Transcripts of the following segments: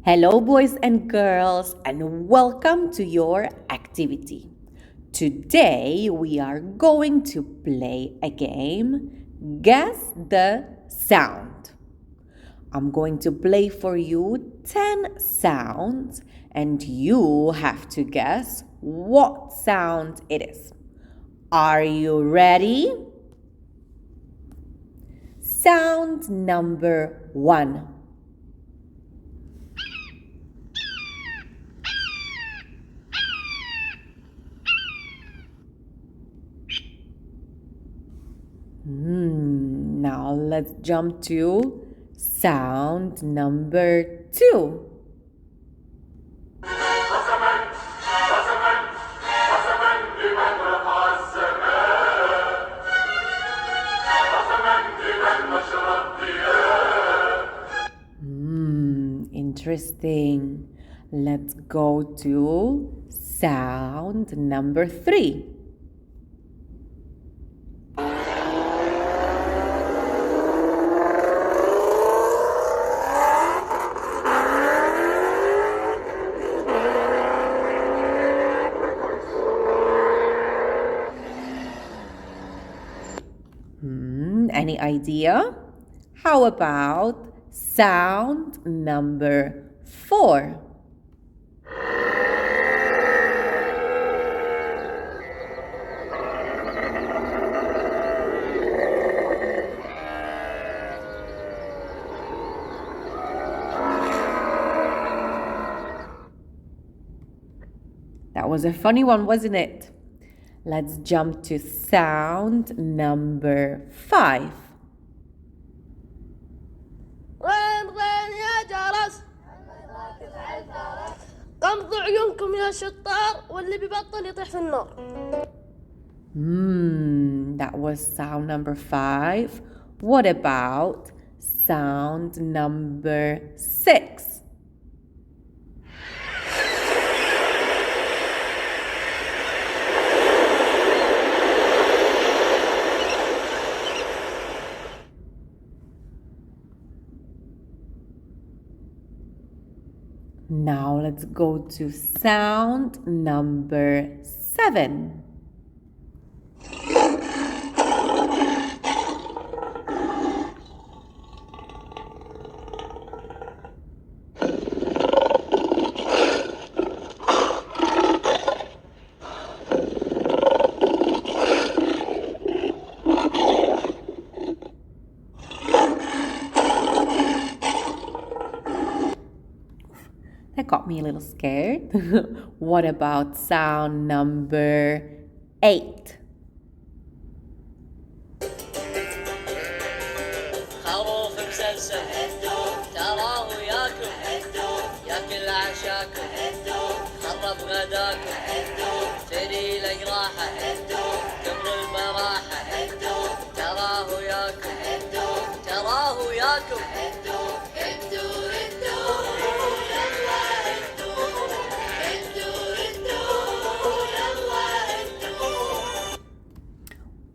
Hello, boys and girls, and welcome to your activity. Today we are going to play a game, Guess the Sound. I'm going to play for you 10 sounds, and you have to guess what sound it is. Are you ready? Sound number 1. Now let's jump to sound number 2. Interesting. Let's go to sound number 3. Any idea? How about sound number 4? That was a funny one, wasn't it? Let's jump to sound number 5. وين يا جرس غمضوا عيونكم يا شطار واللي بيبطل يطيح في النار. That was sound number 5. What about sound number 6? Now let's go to sound number 7. That got me a little scared. What about sound number 8? خروف مسلسل تراه ياكل عشاكم خرب غداكم تري الأجراحة قبل البراحة تراه ياكم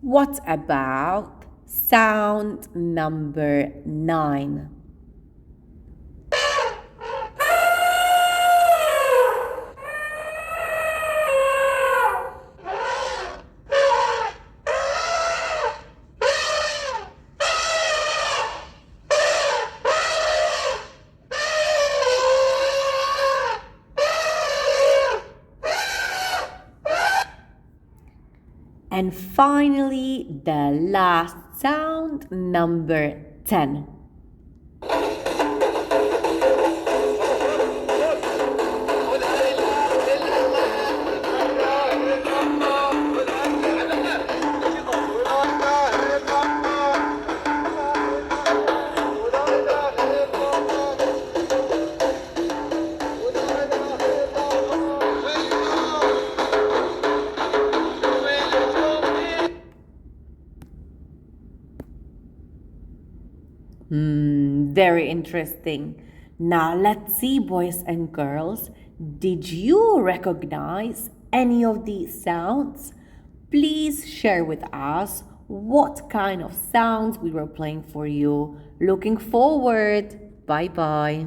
What about sound number 9? And finally, the last sound, number 10. Very interesting. Now let's see, boys and girls, did you recognize any of these sounds? Please share with us what kind of sounds we were playing for you. Looking forward. Bye bye.